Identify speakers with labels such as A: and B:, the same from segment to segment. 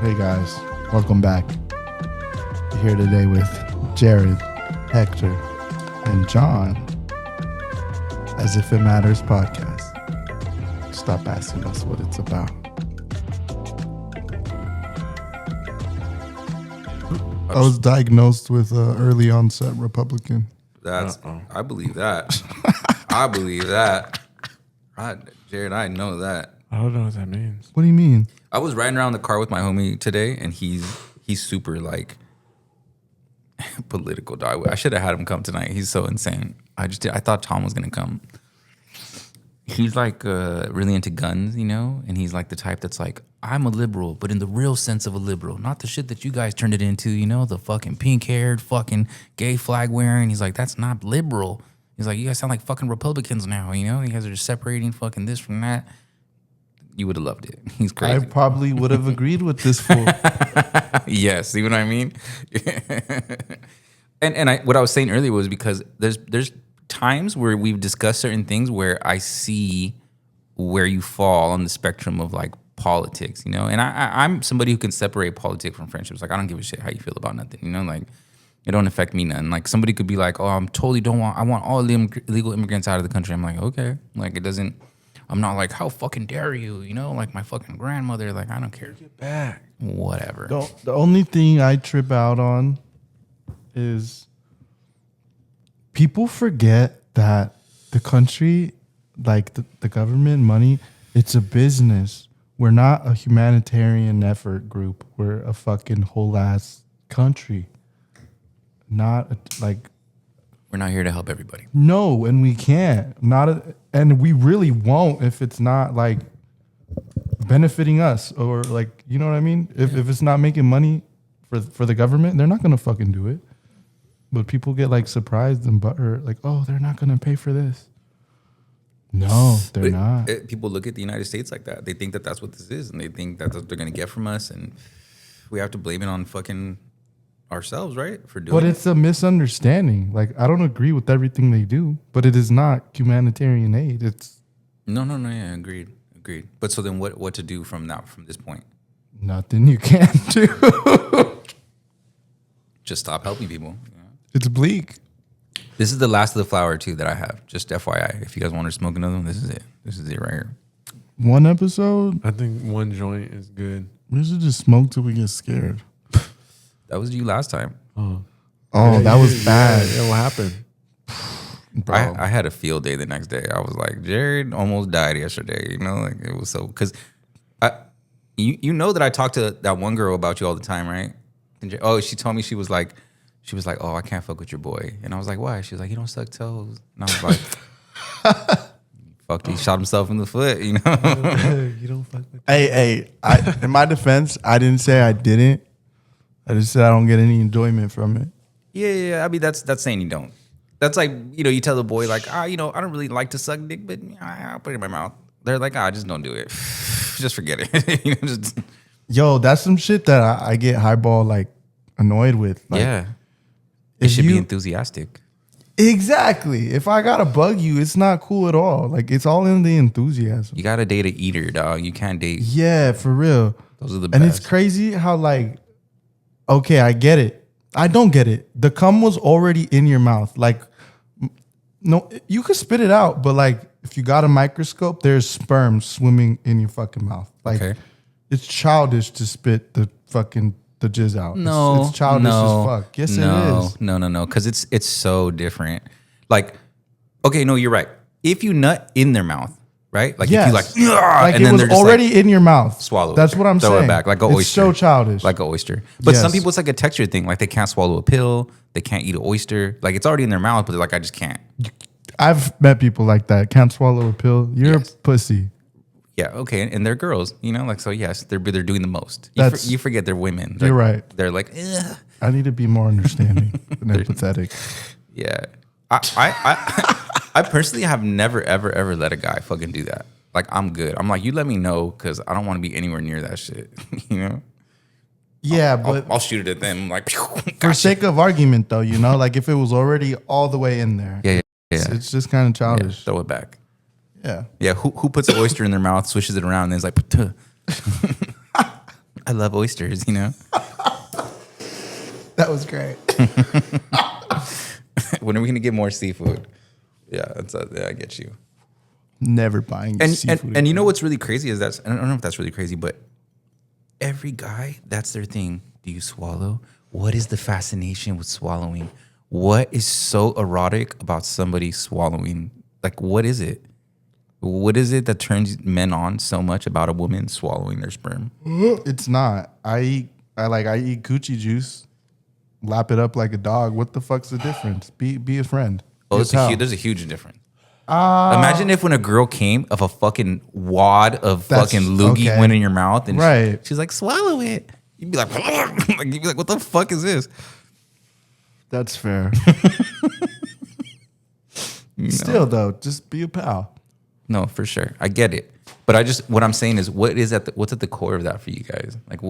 A: Hey guys, welcome back. Here today with Jared, Hector, and John. As If It Matters podcast. Stop asking us what it's about. I was diagnosed with early onset Republican.
B: I believe that. I believe that. Jared, I know that.
C: I don't know what that means.
A: What do you mean?
B: I was riding around the car with my homie today, and he's super like political, dog. I should have had him come tonight. He's so insane. I thought Tom was gonna come. He's like really into guns, you know, and he's like the type that's like, I'm a liberal, but in the real sense of a liberal, not the shit that you guys turned it into, you know, the fucking pink-haired, fucking gay flag wearing. He's like, that's not liberal. He's like, you guys sound like fucking Republicans now, you know? You guys are just separating fucking this from that. You would have loved it. He's crazy.
A: I probably would have agreed with this fool.
B: Yes, see what I mean? and what I was saying earlier was because there's times where we've discussed certain things where I see where you fall on the spectrum of like politics, you know? And I'm somebody who can separate politics from friendships. Like, I don't give a shit how you feel about nothing, you know? Like, it don't affect me none. Like, somebody could be like, oh, I want all illegal immigrants out of the country. I'm like, okay. Like, I'm not like, how fucking dare you, you know? Like, my fucking grandmother, like, I don't care. Get back. Whatever.
A: The only thing I trip out on is people forget that the country, like the government money, it's a business. We're not a humanitarian effort group. We're a fucking whole ass country. We're
B: not here to help everybody.
A: No, and we can't. And we really won't if it's not like benefiting us or like, you know what I mean? If it's not making money for the government, they're not gonna fucking do it. But people get like surprised and butthurt, like, oh, they're not gonna pay for this. No, they're not.
B: People look at the United States like that. They think that that's what this is, and they think that's what they're gonna get from us, and we have to blame it on fucking ourselves, right? For doing.
A: But it's a misunderstanding. Like, I don't agree with everything they do, but it is not humanitarian aid. It's
B: no, yeah, agreed. But so then, what to do from this point?
A: Nothing you can't do.
B: Just stop helping people. You know?
A: It's bleak.
B: This is the last of the flower too that I have. Just FYI, if you guys want to smoke another one, this is it. This is it right here.
A: One episode.
C: I think one joint is good.
A: We should just smoke till we get scared.
B: That was you last time.
A: Oh, that was bad.
C: Yeah, what happened?
A: Bro.
B: I had a field day the next day. I was like, Jared almost died yesterday. You know, like it was so because you know that I talked to that one girl about you all the time, right? Oh, she told me she was like, oh, I can't fuck with your boy, and I was like, why? She was like, you don't suck toes, and I was like, fuck, he shot himself in the foot, you know.
C: You don't fuck with.
A: Hey, in my defense, I didn't say I didn't. I just said I don't get any enjoyment from it.
B: Yeah. I mean, that's saying you don't. That's like, you know, you tell the boy like, I don't really like to suck dick, but I'll put it in my mouth. They're like, just don't do it. Just forget it. You know, just.
A: Yo, that's some shit that I get highball like annoyed with. Like,
B: yeah, it should be enthusiastic.
A: Exactly. If I gotta bug you, it's not cool at all. Like, it's all in the enthusiasm.
B: You gotta date an eater, dog. You can't date.
A: Yeah, for real.
B: Those are the best.
A: And it's crazy how like, okay, I get it. I don't get it. The cum was already in your mouth. Like, no, you could spit it out, but like, if you got a microscope, there's sperm swimming in your fucking mouth. Like,
B: okay.
A: It's childish to spit the jizz out.
B: No,
A: it's childish as fuck. Yes, it is.
B: No, because it's so different. Like, okay, no, you're right. If you nut in their mouth, right? Like,
A: yes.
B: if you like
A: and it was already in your mouth.
B: Swallow.
A: That's what I'm saying.
B: Throw it back like an oyster.
A: It's so childish.
B: Like an oyster. But
A: yes.
B: Some people, it's like a texture thing. Like, they can't swallow a pill. They can't eat an oyster. Like, it's already in their mouth, but they're like, I just can't.
A: I've met people like that. Can't swallow a pill. You're a pussy.
B: Yeah, okay, and they're girls, you know, like, so yes, they're doing the most. You forget they're women.
A: You're right.
B: They're like, ugh.
A: I need to be more understanding and empathetic.
B: Yeah, I personally have never ever let a guy fucking do that. Like, I'm good. I'm like, you let me know because I don't want to be anywhere near that shit. You know?
A: Yeah, but
B: I'll shoot it at them. Like,
A: for sake of argument, though, you know, like if it was already all the way in there,
B: yeah.
A: It's just kind of childish.
B: Yeah, throw it back.
A: Yeah.
B: Yeah. Who puts an oyster in their mouth, swishes it around, and is like, I love oysters, you know?
A: That was great.
B: When are we going to get more seafood? Yeah, I get you.
A: Never buying seafood.
B: And you know what's really crazy is I don't know if that's really crazy, but every guy, that's their thing. Do you swallow? What is the fascination with swallowing? What is so erotic about somebody swallowing? Like, what is it? What is it that turns men on so much about a woman swallowing their sperm?
A: It's not. I eat Gucci juice, lap it up like a dog. What the fuck's the difference? Be a friend.
B: Oh,
A: Be a pal.
B: there's a huge difference. Imagine if when a girl came of a fucking wad of
A: That's-
B: fucking loogie
A: okay.
B: went in your mouth and
A: Right.
B: she's like, swallow it. You'd be like, what the fuck is this?
A: That's fair.
B: You know?
A: Still though, just be a pal.
B: No, for sure. I get it. But what I'm saying is what's at the core of that for you guys? Like,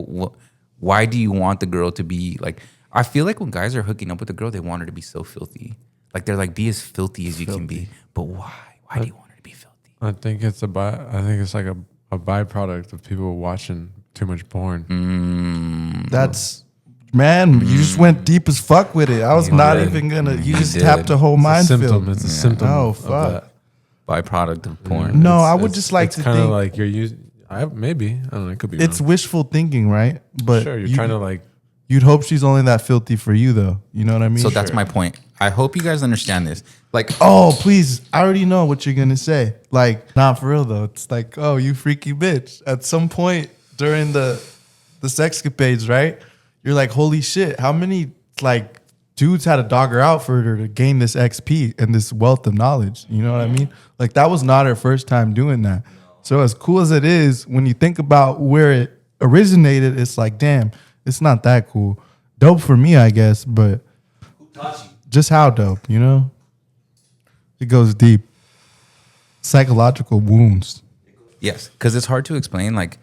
B: why do you want the girl to be like, I feel like when guys are hooking up with a girl, they want her to be so filthy. Like, they're like, be as filthy as you can be. But why? Why do you want her to be filthy?
C: I think it's like a byproduct of people watching too much porn.
A: That's man, you just went deep as fuck with it. I was
B: You
A: not
B: did.
A: even gonna. You
B: You
A: just
B: did.
A: tapped a whole
C: It's a
A: minefield.
C: symptom. It's a symptom.
A: Oh
C: of
A: fuck.
C: that.
B: Byproduct of porn.
A: No, I would just like
C: it's
A: to
C: kind of
A: think
C: like you're using. Maybe I don't know. It could be.
A: it's
C: wrong.
A: wishful thinking, right? But
C: Sure, you're trying to like.
A: You'd hope she's only that filthy for you, though. You know what I mean?
B: So that's my point. I hope you guys understand this. Like,
A: Oh, please! I already know what you're gonna say. Like, not for real though. It's like, oh, you freaky bitch. At some point during the sexcapades, right? You're like, holy shit! How many like dudes had to dog her out for her to gain this XP and this wealth of knowledge? You know what I mean? Like, that was not her first time doing that. So as cool as it is, when you think about where it originated, it's like, damn, it's not that cool. Dope for me, I guess, but just how dope, you know? It goes deep. Psychological wounds.
B: yes, because it's hard to explain. Like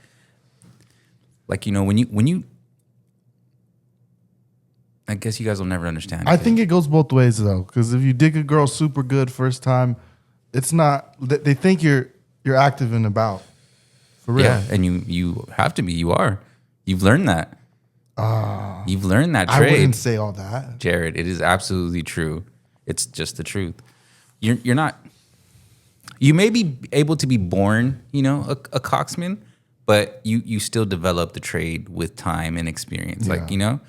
B: you know, when you, I guess you guys will never understand.
A: I think it goes both ways though, because if you dig a girl super good first time, it's not. They think you're active and about. For real.
B: Yeah, and you have to be. You are. You've learned that. You've learned that
A: I
B: trade.
A: wouldn't say all that.
B: Jared, it is absolutely true. It's just the truth. You're not. You may be able to be born, you know, a coxman, but you still develop the trade with time and experience.
A: Yeah.
B: Like, you know,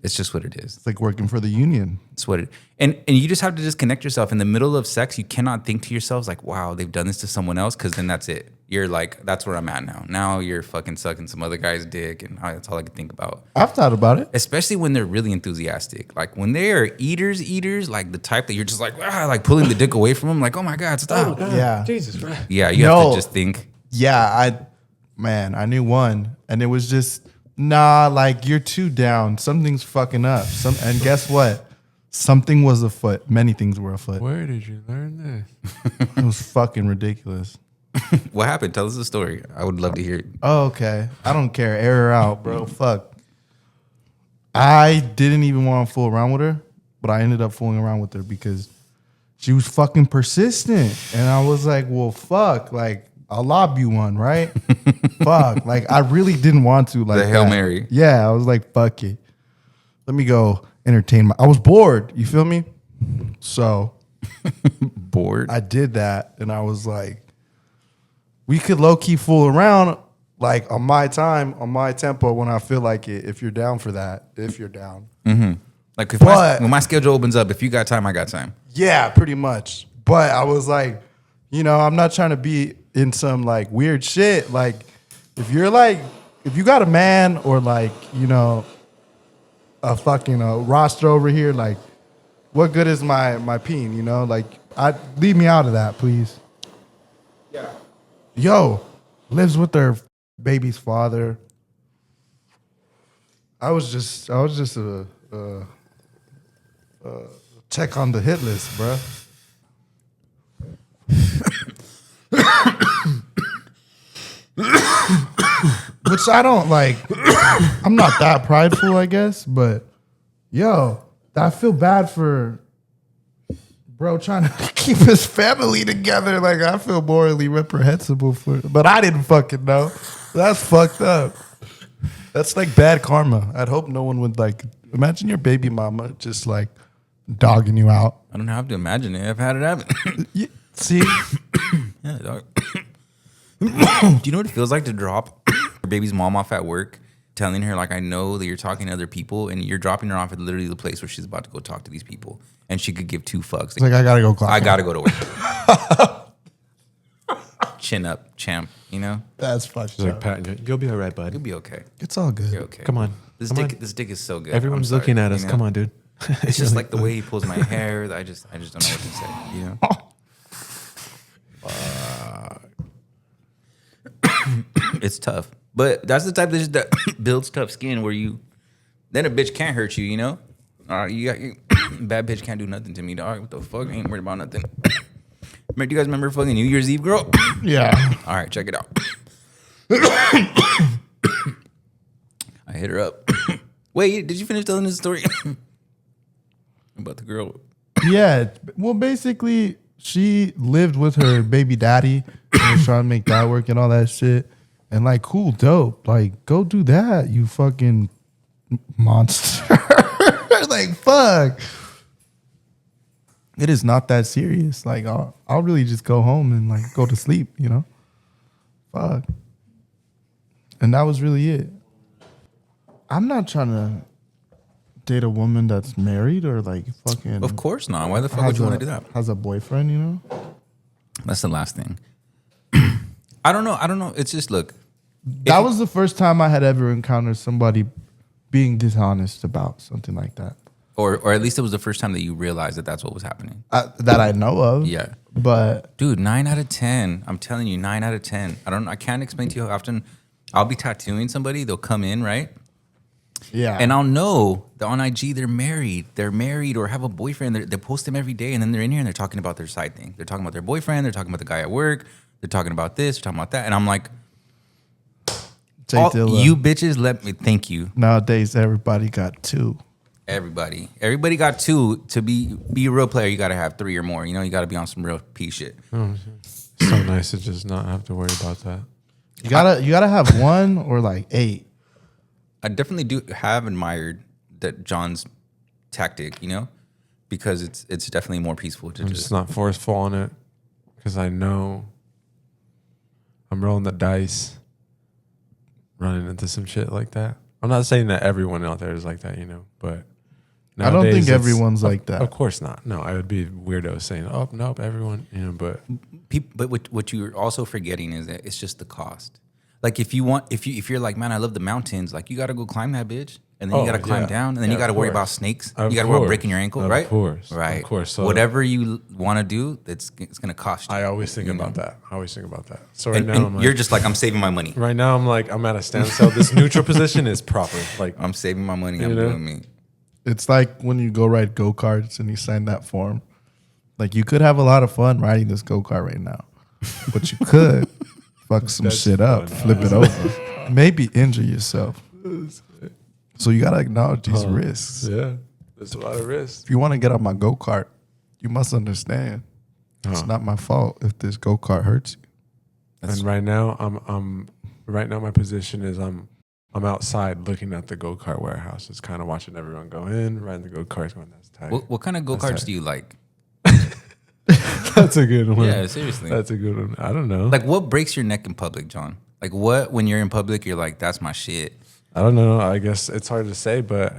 B: it's just what it is.
A: It's like working for the union.
B: It's what it. And you just have to disconnect yourself in the middle of sex. You cannot think to yourselves like, wow, they've done this to someone else, because then that's it. You're like, that's where I'm at now. Now you're fucking sucking some other guy's dick, and that's all I can think about.
A: I've thought about it.
B: Especially when they're really enthusiastic. Like when they are eaters, like the type that you're just like pulling the dick away from them. Like, oh my God, stop.
A: Yeah.
C: Jesus, right?
B: Yeah, you have
A: No.
B: to just think.
A: Yeah, I knew one, and it was just like you're too down. Something's fucking up. And guess what? Something was afoot. Many things were afoot.
C: Where did you learn this?
A: It was fucking ridiculous.
B: What happened? Tell us the story. I would love to hear it.
A: Oh, okay. I don't care. Air her out, bro. Fuck. I didn't even want to fool around with her, but I ended up fooling around with her because she was fucking persistent. And I was like, well, fuck. Like, I'll lob you one, right? Fuck. Like, I really didn't want to. Like
B: The Hail
A: that.
B: Mary.
A: Yeah, I was like, fuck it. Let me go entertain I was bored. You feel me? So
B: Bored.
A: I did that, and I was like, we could low key fool around, like on my time, on my tempo, when I feel like it. If you're down for that, if you're down,
B: Like
A: But-
B: when my schedule opens up, if you got time, I got time.
A: yeah, pretty much. But I was like, you know, I'm not trying to be in some like weird shit. Like, if you got a man or like, you know, a fucking roster over here, like, what good is my peen? You know, like, leave me out of that, please.
B: Yeah.
A: Yo, lives with their baby's father. I was just a check on the hit list, bruh. Which I don't like. I'm not that prideful, I guess, but yo, I feel bad for bro trying to keep his family together. Like, I feel morally reprehensible for, but I didn't fucking know. That's fucked up. That's like bad karma. I'd hope no one would like. Imagine your baby mama just like dogging you out.
B: I don't have to imagine it. I've had it happen.
A: See,
B: Yeah, dog. Do you know what it feels like to drop your baby's mom off at work, telling her like, I know that you're talking to other people, and you're dropping her off at literally the place where she's about to go talk to these people, and she could give two fucks.
A: it's like I gotta go. Clock
B: I
A: in.
B: gotta go to work. Chin up, champ. You know,
A: That's fucked
C: She's like,
A: up.
C: Pat, you'll be all right, bud.
B: you'll be okay.
A: It's all good.
B: You're okay.
C: Come on.
B: This
C: Come
B: dick,
C: on.
B: this dick is so good.
C: Everyone's
B: I'm sorry,
C: looking at us.
B: you know?
C: Come on, dude.
B: It's just like the way he pulls my hair. I just don't know what to say. You know. It's tough, but that's the type of shit that builds tough skin. Where then a bitch can't hurt you. You know. Bad bitch can't do nothing to me, dog. What the fuck? I ain't worried about nothing. Do you guys remember fucking New Year's Eve, girl?
A: Yeah.
B: All right, check it out. I hit her up. Wait, did you finish telling this story about the girl?
A: Yeah. Well, basically, she lived with her baby daddy and was trying to make that work and all that shit. And like, cool, dope. Like, go do that, you fucking monster. Like, fuck. It is not that serious. Like, I'll really just go home and like go to sleep, you know? Fuck. And that was really it. I'm not trying to date a woman that's married or like fucking.
B: Of course not. Why the fuck would you want to do that?
A: Has a boyfriend, you know?
B: That's the last thing. I don't know. It's just, look.
A: That was the first time I had ever encountered somebody being dishonest about something like that.
B: Or at least it was the first time that you realized that that's what was happening.
A: That I know of.
B: Yeah.
A: But
B: Dude, 9 out of 10. I'm telling you, 9 out of 10. I can't explain to you how often I'll be tattooing somebody. They'll come in, right?
A: yeah.
B: And I'll know that on IG they're married. They're married or have a boyfriend. They post them every day, and then they're in here and they're talking about their side thing. They're talking about their boyfriend. They're talking about the guy at work. They're talking about this. They're talking about that. And I'm like, you bitches, let me thank you.
A: Nowadays, everybody got two.
B: Everybody got two. To be a real player, you got to have 3 or more. You know, you got to be on some real P shit.
C: So nice to just not have to worry about that.
A: You gotta have one or like 8.
B: I definitely do have admired that John's tactic, you know, because it's definitely more peaceful to
C: I'm
B: just
C: just not forceful on it because I know I'm rolling the dice, running into some shit like that. I'm not saying that everyone out there is like that, you know, but
A: I don't think
C: nowadays
A: everyone's like that.
C: Of course not. No, I would be weirdo saying, "Oh, nope, everyone," you know. But
B: what you're also forgetting is that it's just the cost. Like if you're like, man, I love the mountains, like you got to go climb that bitch, and then you got to climb down, and then you got to worry about snakes. You got to worry about breaking your ankle, right?
C: Of course,
B: right.
C: Of course. So
B: whatever you want to do, it's gonna cost you.
C: I always think about that. So right
B: And,
C: now,
B: and
C: I'm like,
B: you're just like, I'm saving my money.
C: right now, I'm at a standstill. This neutral position is proper. Like
B: I'm saving my money. I'm
C: You know?
B: doing me.
A: It's like when you go ride go-karts and you sign that form. Like you could have a lot of fun riding this go-kart right now. But you could fuck some
C: That's
A: shit up,
C: fun.
A: flip it over, maybe injure yourself. So you gotta acknowledge these risks.
C: yeah, there's a lot of risk.
A: If you want to get on my go-kart, you must understand it's not my fault if this go-kart hurts you.
C: And right now, I'm right now my position is I'm outside looking at the go-kart warehouse, just kind of watching everyone go in, riding the go-karts, going, that's tight.
B: What kind of go-karts do you like?
C: That's a good one.
B: Yeah, seriously.
C: That's a good one. I don't know.
B: Like, what breaks your neck in public, John? Like, what when you're in public, you're like, that's my shit.
C: I don't know. I guess it's hard to say, but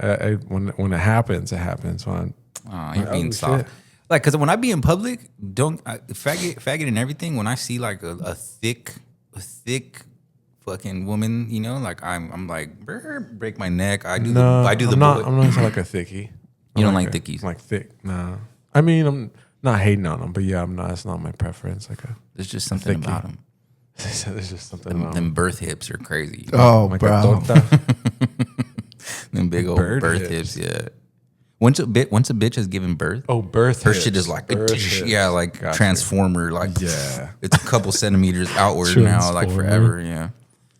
C: when it happens, it happens.
B: You're being soft.
C: Shit.
B: Like, cause when I be in public, faggot and everything. When I see like a thick fucking woman, you know, like I'm like, break my neck. I'm not
C: like a thickie.
B: You don't like thickies?
C: I'm like thick. No. I mean, I'm not hating on them, but yeah, I'm not. It's not my preference.
B: There's just something
C: thickie.
B: about them.
C: There's just something about
B: Them birth hips are crazy.
A: Oh,
C: like
A: bro.
B: Them big old
C: Bird
B: birth hips. Yeah. Once a bitch has given birth,
C: birth.
B: her
C: hips.
B: shit is like
C: Birth hips.
B: yeah, like
C: Gotcha.
B: Transformer. Like
C: Yeah.
B: it's a couple centimeters outward now, like
C: Transformer.
B: forever. Yeah.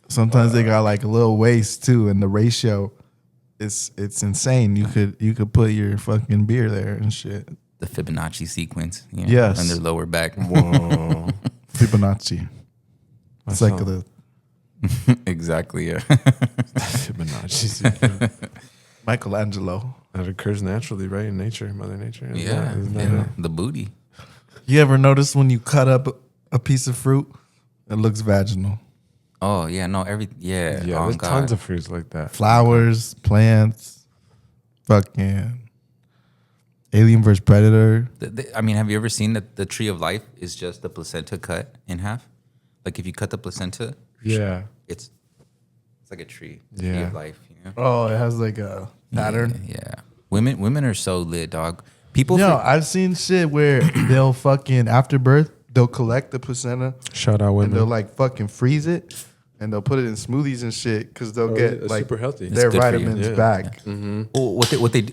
A: Sometimes they got like a little waist too, and the ratio, it's insane. You could put your fucking beer there and shit.
B: The Fibonacci sequence. You know,
A: Yes.
B: on their lower back.
C: Whoa.
A: Fibonacci. It's like the
B: Exactly. Yeah.
C: Fibonacci. she's
A: Michelangelo.
C: that occurs naturally, right? In nature, Mother Nature. Isn't that
B: Yeah. The booty.
A: You ever notice when you cut up a piece of fruit, it looks vaginal?
B: Oh yeah, no,
C: Yeah,
B: oh,
C: there's
B: God.
C: tons of fruits like that.
A: Flowers, plants, fucking Alien vs Predator.
B: I mean, have you ever seen that the tree of life is just the placenta cut in half? Like if you cut the placenta,
C: Yeah.
B: it's like a tree. The tree
C: Yeah.
B: of life, you know?
A: Oh, it has like a pattern.
B: Yeah. Women are so lit, dog. People
A: No, I've seen shit where they'll fucking after birth, they'll collect the placenta
C: Shout out
A: and they'll
C: women.
A: like fucking freeze it and they'll put it in smoothies and shit because they'll get
C: it's
A: like
C: super healthy.
A: their
B: It's good for you.
A: vitamins
C: Yeah.
A: back.
B: Well,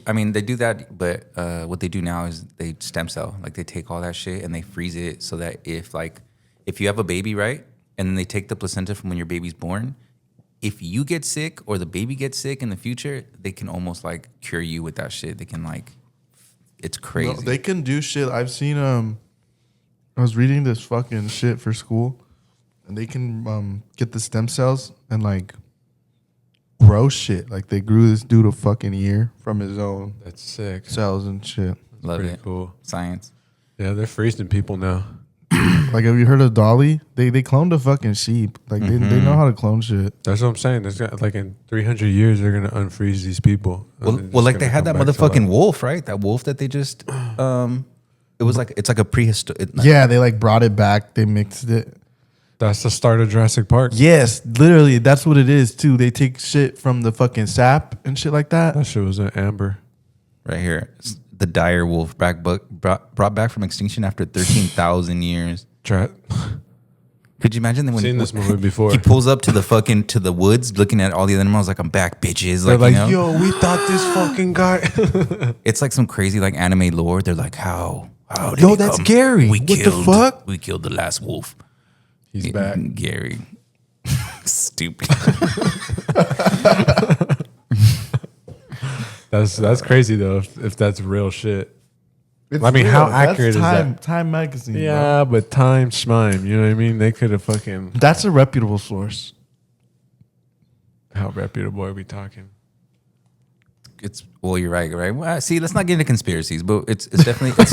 B: I mean, they do that, but what they do now is they stem cell. Like they take all that shit and they freeze it so that if you have a baby, right, and then they take the placenta from when your baby's born, if you get sick or the baby gets sick in the future, they can almost like cure you with that shit. They can like, it's crazy.
A: No, they can do shit. I've seen I was reading this fucking shit for school, and they can get the stem cells and like grow shit. Like they grew this dude a fucking ear from his own
C: That's sick.
A: cells and shit.
B: Love
C: Pretty
B: it.
C: cool.
B: Science.
C: Yeah, they're freezing people now.
A: Like, have you heard of Dolly? They cloned a fucking sheep. Like they know how to clone shit.
C: That's what I'm saying. There's like in 300 years, they're gonna unfreeze these people.
B: Well, like they had that motherfucking wolf, right? That wolf that they just, it was like, it's like a prehistoric.
A: Yeah, they like brought it back. They mixed it.
C: That's the start of Jurassic Park.
A: Yes, literally, that's what it is too. They take shit from the fucking sap and shit like that.
C: That shit was an amber.
B: Right here. It's the dire wolf brought back from extinction after 13,000 years. Could you imagine that when
C: Seen this movie before.
B: he pulls up to the woods looking at all the other animals like, I'm back, bitches.
C: They're
B: Like,
C: like,
B: you know?
C: yo, we thought this fucking guy.
B: It's like some crazy like anime lore. They're like, how did
A: Yo,
B: he
A: that's
B: come?
A: Gary.
B: We
A: What the
B: killed,
A: fuck?
B: We killed the last wolf.
C: He's back.
B: Gary. Stupid.
C: That's crazy though. If that's real shit.
A: It's
C: I mean,
A: real.
C: how
A: That's
C: accurate is
A: Time,
C: that?
A: Time magazine. Bro.
C: Yeah, but time schmime. You know what I mean? They could have fucking.
A: That's a reputable source.
C: How reputable are we talking?
B: You're right. Well, see, let's not get into conspiracies, but it's definitely it's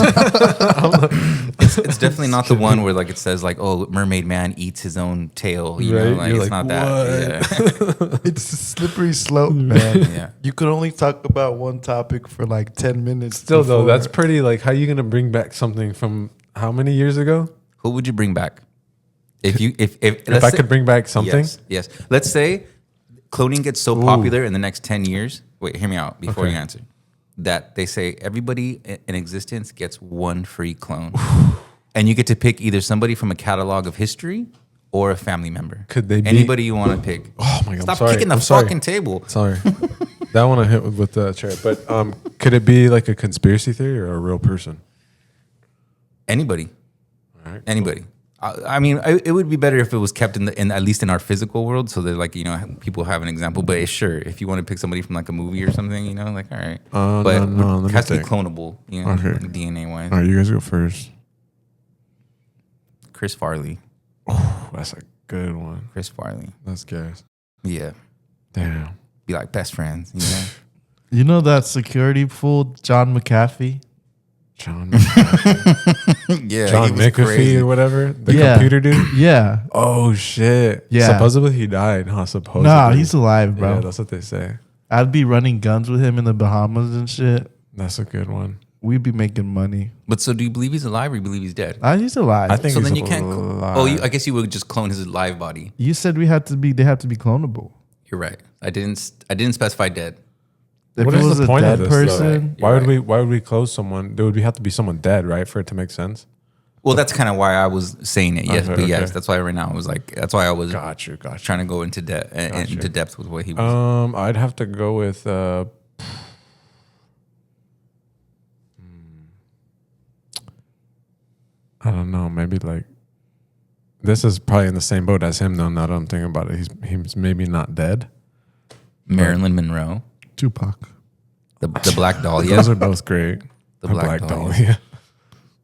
B: definitely not the one where like it says like, oh, mermaid man eats his own tail. You know,
C: Right?
B: like
C: You're
B: it's
C: like,
B: not that.
A: It's a slippery slope, man.
B: Yeah.
A: You could only talk about one topic for like 10 minutes.
C: Still though,
A: before-
C: that's pretty. Like, how you gonna bring back something from how many years ago?
B: Who would you bring back? If
C: If I could bring back something,
B: yes. Let's say cloning gets so popular in the next 10 years. Wait, hear me out before
C: Okay.
B: you answer. That they say everybody in existence gets one free clone. And you get to pick either somebody from a catalog of history or a family member.
C: Could they be-
B: Anybody you want to pick.
C: Oh my God, I'm
B: Stop
C: sorry.
B: kicking the
C: I'm sorry.
B: fucking table.
C: sorry, that one I hit with the chair. But could it be like a conspiracy theory or a real person?
B: Anybody.
C: All right,
B: Anybody. I mean, it would be better if it was kept in at least in our physical world, so that like, you know, people have an example. But sure, if you want to pick somebody from like a movie or something, you know, like all right, but
C: no, let
B: it
C: me
B: has to be
C: think.
B: clonable, you know,
C: Okay.
B: like DNA wise.
C: All right, you guys go first.
B: Chris Farley.
C: Oh, that's a good one.
B: Chris Farley.
C: That's gas.
B: Yeah,
C: Damn.
B: be like best friends. You know.
A: You know that security fool, John McAfee?
C: John
B: Yeah,
C: John
B: he was
C: McAfee
B: crazy.
C: or whatever, the
A: Yeah.
C: computer dude.
A: Yeah.
C: Oh shit!
A: Yeah.
C: Supposedly he died, huh? Supposedly.
A: Nah, he's alive, bro.
C: Yeah, that's what they say.
A: I'd be running guns with him in the Bahamas and shit.
C: That's a good one.
A: We'd be making money.
B: But so, do you believe he's alive or you believe he's dead?
A: He's alive.
C: I think
B: So
C: he's
B: then you can't.
C: alive.
B: I guess you would just clone his live body.
A: You said they have to be clonable.
B: You're right. I didn't specify dead.
A: If
C: What
A: it
C: is
A: was
C: the
A: a
C: point of
A: dead
C: this, though?
A: person,
B: You're right.
C: Why would we close someone? There would have to be someone dead, right, for it to make sense.
B: Well, that's kind of why I was saying it. Yes,
C: Okay,
B: but yes,
C: okay.
B: that's why right now I was like, that's why I was
C: Got you.
B: trying to go into into depth with what he was.
C: I'd have to go with. I don't know. Maybe like. This is probably in the same boat as him, though. Now that I'm thinking about it, he's maybe not dead.
B: Marilyn Monroe,
A: Tupac.
B: the Black Dahlia.
C: Those are both great.
B: The
C: A
B: Black
C: Black
B: Dahlia.
C: Dahlia.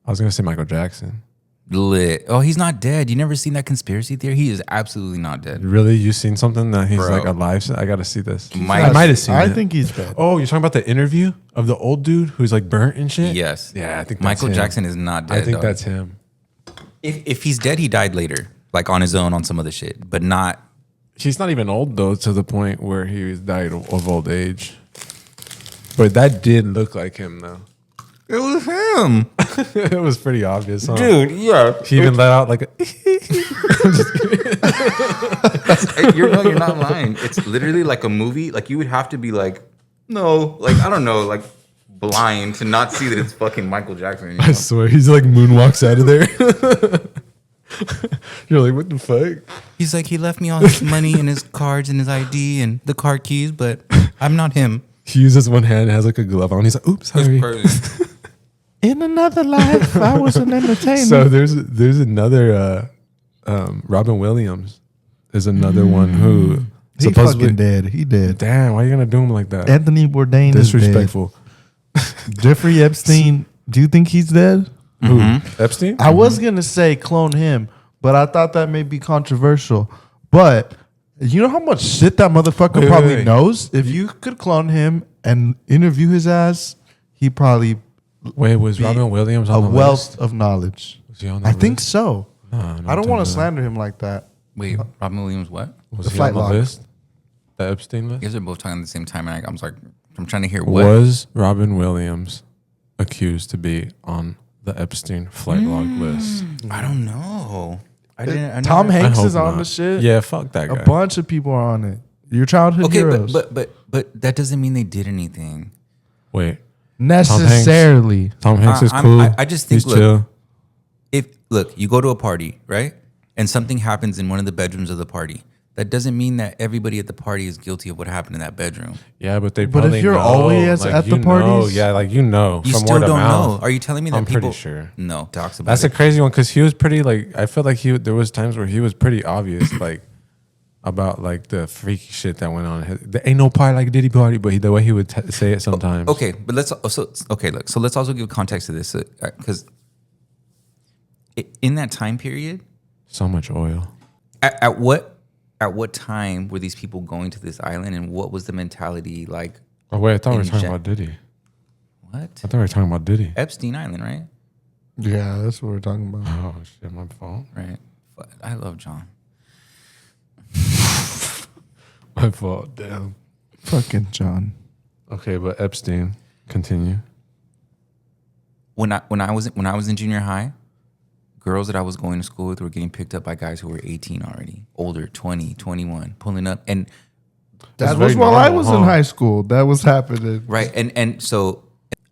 C: I was gonna say Michael Jackson.
B: lit. Oh, he's not dead. You never seen that conspiracy theory? He is absolutely not dead.
C: Really? You seen something that he's
B: Bro.
C: like alive? I gotta see this.
B: Might-
C: I might have seen
A: I
C: it.
A: think he's dead.
C: Oh, you're talking about the interview of the old dude who's like burnt and shit?
B: Yes.
C: Yeah, I think that's
B: Michael
C: him.
B: Jackson is not dead.
C: I think
B: dog.
C: that's him.
B: If he's dead, he died later, like on his own on some other shit, but not.
C: He's not even old though, to the point where he died of old age. But that did look like him though.
B: It was him,
C: It was pretty obvious, huh?
B: dude. Yeah,
C: He even let out like a
B: you're not lying. It's literally like a movie. Like you would have to be like, no, like I don't know, like blind to not see that it's fucking Michael Jackson. You know?
C: I swear he's like moonwalks out of there. You're like, what the fuck?
B: He's like, he left me all his money and his cards and his ID and the car keys, but I'm not him.
C: He uses one hand and has like a glove on. He's like, oops, sorry.
B: It's crazy.
A: In another life, I was an entertainer.
C: So there's another Robin Williams is another one who
A: he
C: supposedly
A: fucking dead. He dead.
C: Damn, why are you gonna do him like that?
A: Anthony Bourdain
C: Disrespectful.
A: is dead. Jeffrey Epstein. Do you think he's dead?
C: Who? Epstein?
A: I was gonna say clone him, but I thought that may be controversial. But you know how much shit that motherfucker
C: Wait,
A: probably
C: wait.
A: knows? If you could clone him and interview his ass, he probably
C: Wait, was
A: be
C: Robin Williams
A: a
C: on the
A: wealth
C: list?
A: of knowledge.
C: Was he on the
A: I think
C: list?
A: so.
C: No,
A: I don't want to
C: do that.
A: slander him like that.
B: Wait, Robin Williams, what?
C: Was
A: The
C: he
A: flight
C: on the
A: log.
C: list? The Epstein
B: You
C: list?
B: guys are both talking at the same time, and I was like, I'm trying to hear what.
C: Was Robin Williams accused to be on the Epstein flight log list?
B: I don't know. I didn't. I
A: Tom
B: never-
A: Hanks
C: I hope
A: is on
C: not.
A: the shit.
C: Yeah, fuck that guy.
A: A bunch of people are on it. Your childhood
B: Okay,
A: heroes.
B: but that doesn't mean they did anything.
C: Wait,
A: necessarily.
C: Tom Hanks is
B: I'm-
C: cool.
B: I just think,
C: he's
B: look,
C: chill.
B: If look, you go to a party, right, and something happens in one of the bedrooms of the party, that doesn't mean that everybody at the party is guilty of what happened in that bedroom.
C: Yeah, but they.
A: But if
C: probably
A: you're
C: know,
A: always
C: like,
A: at
C: you
A: the parties-
C: know, yeah, like you know,
B: You
C: from
B: still
C: word of
B: don't know.
C: mouth.
B: Are you telling me that
C: I'm
B: people?
C: pretty sure.
B: No, talks about
C: That's
B: it.
C: a crazy one because he was pretty like. I feel like there was times where he was pretty obvious like about like the freaky shit that went on. There ain't no party like Diddy party, but the way he would say it sometimes.
B: Okay, but let's also look. So let's also give context to this because in that time period,
C: So much oil.
B: at what time were these people going to this island, and what was the mentality like?
C: Oh wait, I thought we were
B: In
C: talking
B: gen-
C: about Diddy.
B: What?
C: I thought we were talking about Diddy.
B: Epstein Island, right?
A: Yeah, that's what we're talking about.
C: Oh shit, my fault.
B: Right. I love John.
C: My fault. Damn.
A: Fucking John.
C: Okay, but Epstein. Continue.
B: When I was in junior high, girls that I was going to school with were getting picked up by guys who were 18 already, older, 20, 21, pulling up, and
A: That
C: That's
A: was
C: very
A: while I
C: normal,
A: was
C: huh?
A: in high school. That was happening.
B: right, and so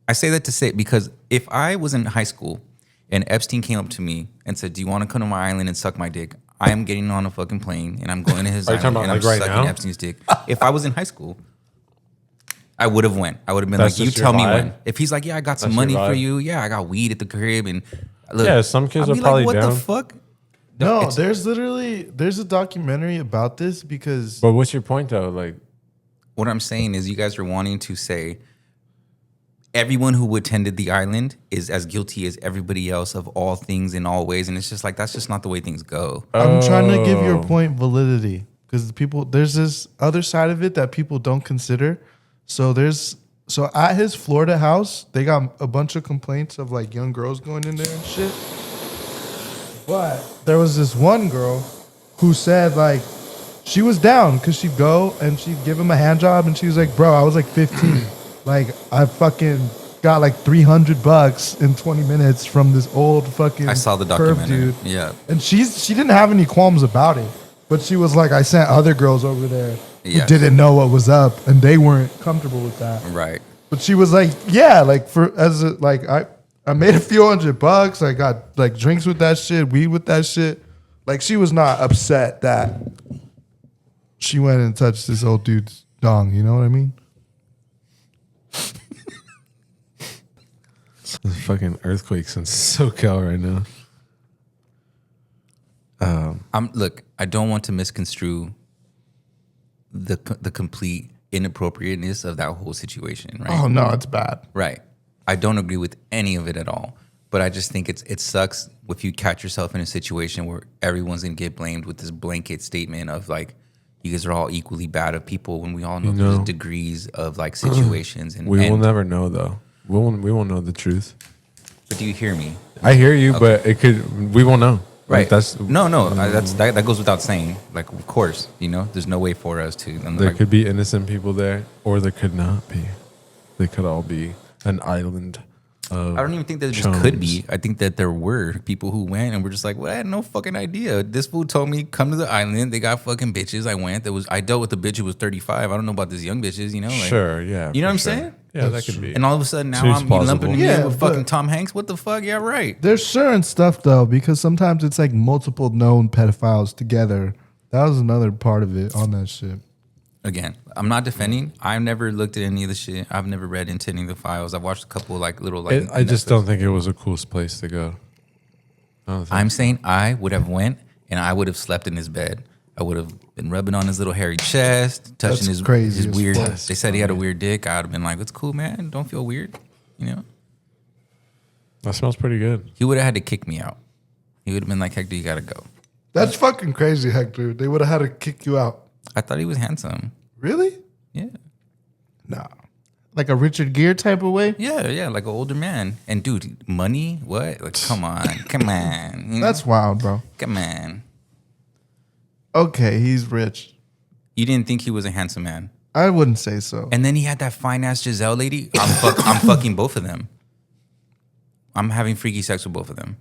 B: I say that to say because if I was in high school and Epstein came up to me and said, "Do you want to come to my island and suck my dick?" I am getting on a fucking plane and I'm going to his
C: Are you
B: island
C: talking
B: and
C: about,
B: I'm
C: like, right
B: sucking
C: now?
B: Epstein's dick. If I was in high school, I would have went. I would have been
C: That's
B: like, "You
C: just your
B: tell me
C: vibe?
B: when." If he's like, "Yeah, I got some
C: That's
B: money
C: your
B: for
C: vibe?
B: you. Yeah, I got weed at the crib," and look,
C: Yeah, some kids
B: I'd
C: are
B: be
C: probably
B: like, "What
C: down.
B: the fuck?"
A: No,
B: It's-
A: there's a documentary about this because
C: But what's your point though? Like,
B: What I'm saying is, you guys are wanting to say everyone who attended the island is as guilty as everybody else of all things in all ways, and it's just like that's just not the way things go.
A: I'm trying to give your
C: Oh.
A: point validity because there's this other side of it that people don't consider. So at his Florida house, they got a bunch of complaints of like young girls going in there and shit. But there was this one girl who said like she was down because she'd go and she'd give him a hand job and she was like, "Bro, I was like 15, like I fucking got like $300 in 20 minutes from this old fucking
B: I saw the
A: perv
B: documentary.
A: dude."
B: Yeah,
A: And she didn't have any qualms about it, but she was like, I sent other girls over there who
B: Yes.
A: didn't know what was up, and they weren't comfortable with that.
B: right.
A: But she was like, yeah, like I made a few $100. I got like drinks with that shit, weed with that shit. Like she was not upset that she went and touched this old dude's dong. You know what I mean?
C: there's fucking earthquakes in SoCal right now.
B: Look, I don't want to misconstrue the complete inappropriateness of that whole situation. Right.
A: Oh no, it's bad.
B: Right. I don't agree with any of it at all. But I just think it sucks if you catch yourself in a situation where everyone's gonna get blamed with this blanket statement of like, you guys are all equally bad of people when we all know there's degrees of like situations. And
C: we will never know though. We won't know the truth.
B: But do you hear me?
C: I hear you, but we won't know.
B: Right.
C: Like, that's
B: that goes without saying. Like, of course, there's no way for us to.
C: There could be innocent people there, or there could not be. They could all be an island. I
B: don't even think that just could be. I think that there were people who went and were just like, well, I had no fucking idea. This fool told me, come to the island. They got fucking bitches. I went. I dealt with a bitch who was 35. I don't know about these young bitches, Like,
C: sure, yeah.
B: You know what I'm saying?
C: Yeah, that could be.
B: And all of a sudden now
C: Seems
B: I'm
C: plausible.
B: lumping
A: Yeah,
B: in with fucking Tom Hanks. What the fuck? Yeah, right.
A: There's certain stuff though, because sometimes it's like multiple known pedophiles together. That was another part of it on that shit.
B: Again, I'm not defending. I've never looked at any of the shit. I've never read into any of the files. I've watched a couple like little like.
C: I just don't think it was a cool place to go.
B: I'm saying I would have went and I would have slept in his bed. I would have been rubbing on his little hairy chest, touching
A: That's crazy
B: his
A: as
B: weird.
A: fuck.
B: They said he had a weird dick. I would have been like, "It's cool, man. Don't feel weird."
C: That smells pretty good.
B: He would have had to kick me out. He would have been like, "Hector, you gotta go."
A: That's fucking crazy, Hector. They would have had to kick you out.
B: I thought he was handsome.
A: Really?
B: Yeah.
A: Nah. Like a Richard Gere type of way?
B: Yeah, like an older man. And dude, money? What? Like, come on.
A: That's wild, bro.
B: Come on.
A: Okay, he's rich.
B: You didn't think he was a handsome man.
A: I wouldn't say so.
B: And then he had that fine ass Giselle lady. I'm fucking both of them. I'm having freaky sex with both of them.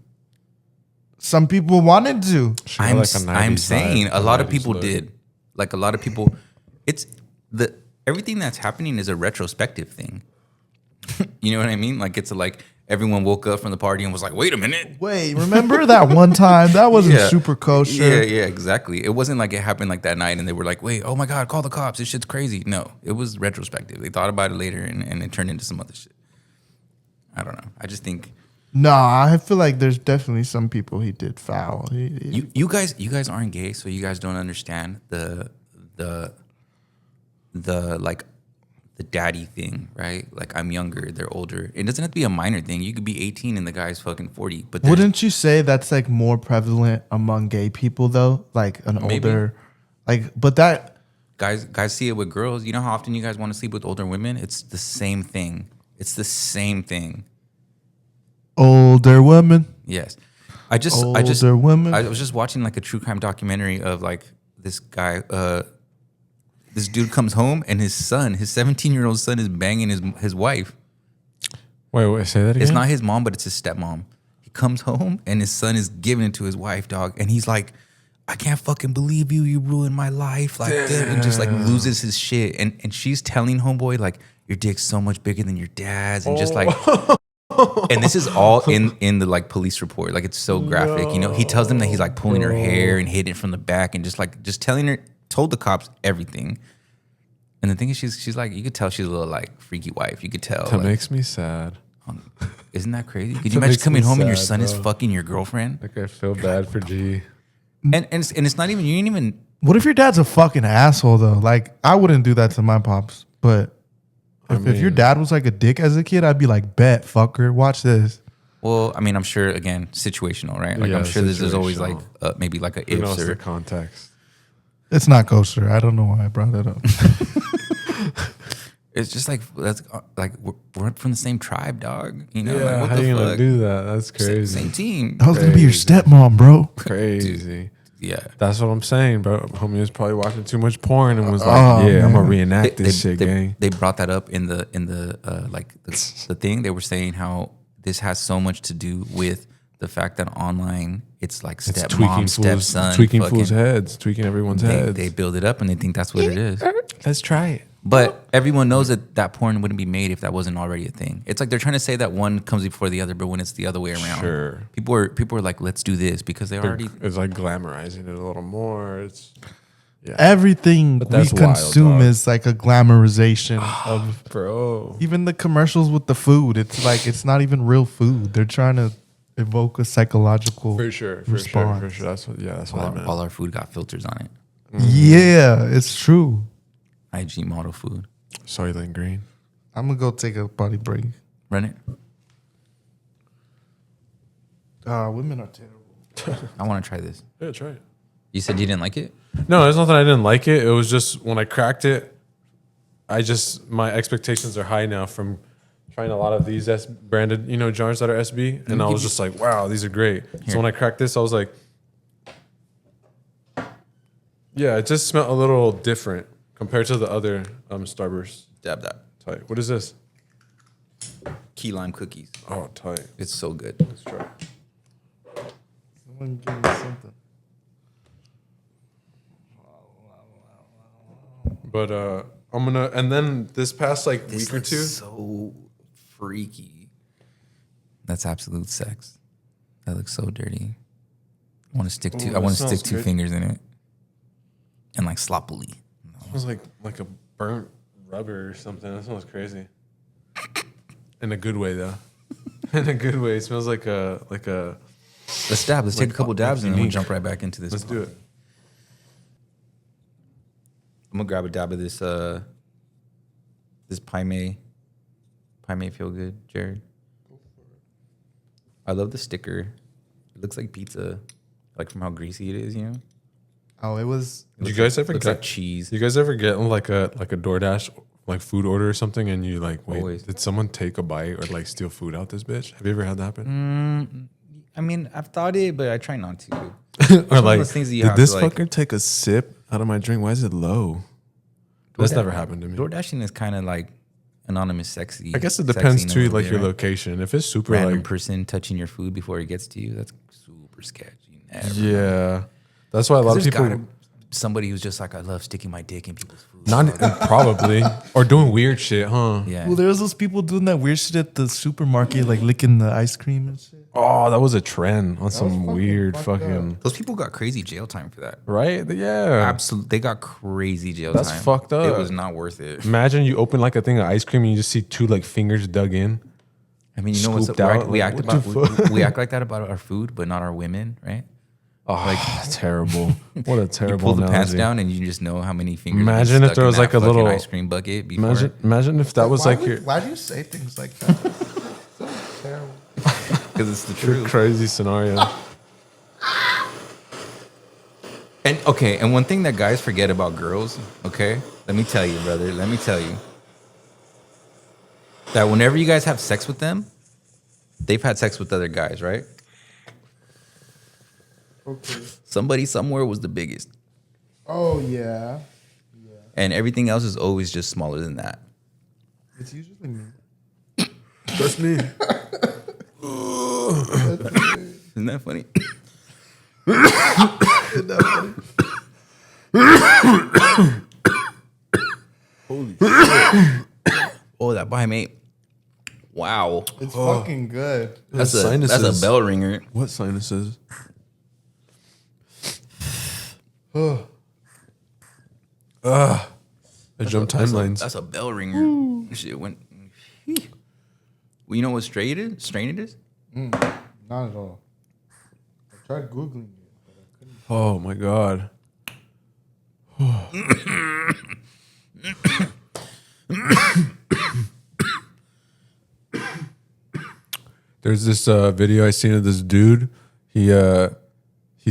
A: Some people wanted to.
B: I'm saying a lot of people did. Like a lot of people, everything that's happening is a retrospective thing. You know what I mean? Like it's like everyone woke up from the party and was like, wait a minute.
A: Wait, remember that one time? That wasn't super kosher.
B: Yeah, exactly. It wasn't like it happened like that night and they were like, wait, oh my God, call the cops. This shit's crazy. No, it was retrospective. They thought about it later and it turned into some other shit. I don't know. I just think.
A: No, I feel like there's definitely some people he did foul.
B: You guys aren't gay, so you guys don't understand the like the daddy thing, right? Like I'm younger, they're older. It doesn't have to be a minor thing. You could be 18 and the guy's fucking 40. But
A: wouldn't you say that's like more prevalent among gay people though? Like an older, but that
B: guys see it with girls. You know how often you guys want to sleep with older women? It's the same thing. It's the same thing.
A: Older women.
B: Yes.
A: Older women.
B: I was just watching like a true crime documentary of like this guy, this dude comes home and his 17-year-old son is banging his wife.
C: Wait, say that again?
B: It's not his mom, but it's his stepmom. He comes home and his son is giving it to his wife, dog. And he's like, I can't fucking believe you. You ruined my life like this. And just like loses his shit. And she's telling homeboy like, your dick's so much bigger than your dad's. And just like... And this is all in the like police report. Like it's so graphic, He tells them that he's like pulling her hair and hitting it from the back and just told the cops everything. And the thing is, she's like, you could tell she's a little like freaky wife. You could tell.
C: That makes me sad.
B: Isn't that crazy? Could you imagine coming home and your son is fucking your girlfriend?
C: Like I feel bad for G.
B: And it's not even, you ain't even.
A: What if your dad's a fucking asshole though? Like I wouldn't do that to my pops, but. If your dad was like a dick as a kid, I'd be like, bet, fucker, watch this.
B: Well, I mean, I'm sure, again, situational, right? Like, I'm sure there's always like maybe like a ifs or
C: the context.
A: It's not kosher. I don't know why I brought that up.
B: It's just like, that's like, we're from the same tribe, dog.
C: Yeah,
B: like, what
C: how
B: the
C: you
B: fuck?
C: gonna do that? That's crazy.
B: Same team.
A: I was going to be your stepmom, bro.
C: Crazy.
B: Yeah.
C: That's what I'm saying, bro. Homie was probably watching too much porn and was like, I'm gonna reenact this shit, gang.
B: They brought that up in the the thing. They were saying how this has so much to do with the fact that online it's like stepmom, stepson,
C: tweaking fools' heads, tweaking everyone's heads.
B: They build it up and they think that's what it is.
C: Let's try it.
B: But everyone knows that porn wouldn't be made if that wasn't already a thing. It's like they're trying to say that one comes before the other, but when it's the other way around,
C: sure.
B: People are like, let's do this because they already.
C: It's like glamorizing it a little more. It's
A: everything we consume is like a glamorization of
C: bro.
A: Even the commercials with the food, it's like it's not even real food. They're trying to evoke a psychological response.
C: For sure. That's what I meant.
B: All our food got filters on it.
A: Yeah, it's true.
B: IG model food.
C: Soylent Green.
A: I'm gonna go take a body break.
B: Run it.
A: Women are terrible.
B: I want to try this.
C: Yeah, try it.
B: You said you didn't like it?
C: No, it's not that I didn't like it. It was just when I cracked it, my expectations are high now from trying a lot of these branded, jars that are SB, and I was just like, wow, these are great.
B: Here.
C: So when I cracked this, I was like, yeah, it just smelled a little different compared to the other Starburst
B: Dab that.
C: type. What is this?
B: Key lime cookies.
C: Oh, tight.
B: It's so good.
C: Let's try.
A: Someone give me something.
C: But I'm gonna, and then this past like week or two,
B: so freaky. That's absolute sex. That looks so dirty. I want to stick
C: Ooh,
B: I want
C: that
B: to stick
C: smells
B: 2
C: good.
B: fingers in it, and like sloppily.
C: smells like a burnt rubber or something. That smells crazy. In a good way though. In a good way. It smells like a
B: Let's dab. Let's take a couple dabs and then we'll
C: unique.
B: jump right back into this.
C: Let's do it.
B: I'm gonna grab a dab of this this Pie May Feel Good, Jared. I love the sticker. It looks like pizza, like from how greasy it is, you know?
A: Oh, it was.
C: Did you guys ever
B: Looks
C: get
B: like cheese.
C: You guys ever get like a DoorDash like food order or something and you like, wait,
B: Always.
C: did someone take a bite or like steal food out this bitch? Have you ever had that happen?
B: I mean, I've thought it, but I try not to.
C: Or
B: one of
C: like,
B: those things that you
C: did
B: have
C: this
B: to, like-
C: fucker take a sip out of my drink? Why is it low? That's never happened to me.
B: DoorDashing is kind of like anonymous sexy.
C: I guess it
B: sexy
C: depends
B: in a
C: too,
B: little
C: like
B: bit,
C: your
B: right?
C: location. If it's super
B: Random
C: like,
B: person touching your food before it gets to you, that's super sketchy. Never.
C: yeah, that's why a lot of
B: There's
C: people.
B: gotta- somebody who's just like, I love sticking my dick in people's food.
C: Not probably or doing weird shit, huh?
B: Yeah.
A: Well, there was those people doing that weird shit at the supermarket, like licking the ice cream and shit.
C: Oh, that was a trend on some
A: fucking
C: weird
A: fucked
C: fucking
B: Those people got crazy jail time for that.
C: right. Yeah,
B: Absolutely. They got crazy jail
C: That's
B: time.
C: fucked up.
B: It was not worth it.
C: Imagine you open like a thing of ice cream and you just see 2 like fingers dug in.
B: I mean, you know what's
C: Scooped
B: up?
C: out,
B: We
C: like,
B: act
C: what
B: about
C: the fuck?
B: we act like that about our food, but not our women, right?
C: Oh, terrible! What a
B: You
C: terrible
B: pull the pants
C: analogy.
B: down and you just know how many fingers.
C: Imagine
B: are
C: if there
B: stuck
C: was
B: in
C: like
B: that
C: a
B: fucking
C: little-
B: ice cream bucket before.
C: Imagine if that was like your
A: Why do you say things like that? So terrible.
B: because it's the truth.
C: crazy scenario.
B: And okay, and one thing that guys forget about girls, okay? Let me tell you, brother. Let me tell you that whenever you guys have sex with them, they've had sex with other guys, right?
A: Okay.
B: Somebody somewhere was the biggest,
A: Oh yeah.
B: and everything else is always just smaller than that.
A: It's usually me.
C: That's me.
B: Isn't that funny?
C: Holy shit!
B: Oh, that by mate. Wow,
A: It's fucking good.
B: that's a
C: Sinuses.
B: bell ringer.
C: What sinuses? I jumped timelines.
B: That's a bell ringer. Shit went. Well, you know what strain it is?
A: Not at all. I tried googling it, but I couldn't.
C: Oh my god. There's this video I seen of this dude. He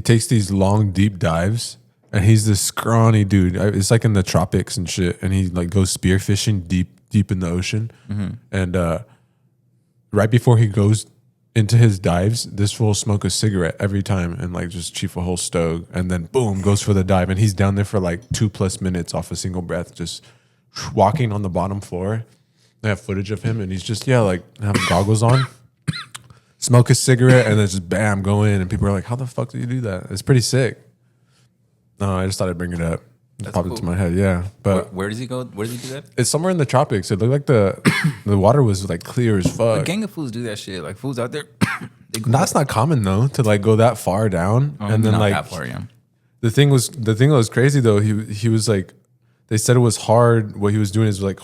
C: takes these long, deep dives, and he's this scrawny dude. It's like in the tropics and shit, and he like goes spearfishing deep in the ocean. And right before he goes into his dives, this fool smoke a cigarette every time and like just chief a whole stove, and then boom, goes for the dive, and he's down there for like 2+ minutes off a single breath, just walking on the bottom floor. They have footage of him, and he's just like have goggles on, smoke a cigarette, and then just bam, go in, and people are like, "How the fuck do you do that?" It's pretty sick. No, I just thought I'd bring it up. It popped into
B: cool.
C: my head, yeah. But
B: Where does he go? Where does he do that?
C: it's somewhere in the tropics. It looked like the water was like clear as
B: A
C: fuck.
B: gang of fools do that shit. Like fools out there. They go
C: That's not common though, to like go that far down, and then
B: not
C: like
B: that far, yeah.
C: the thing that was crazy though. He was like, they said it was hard. What he was doing is like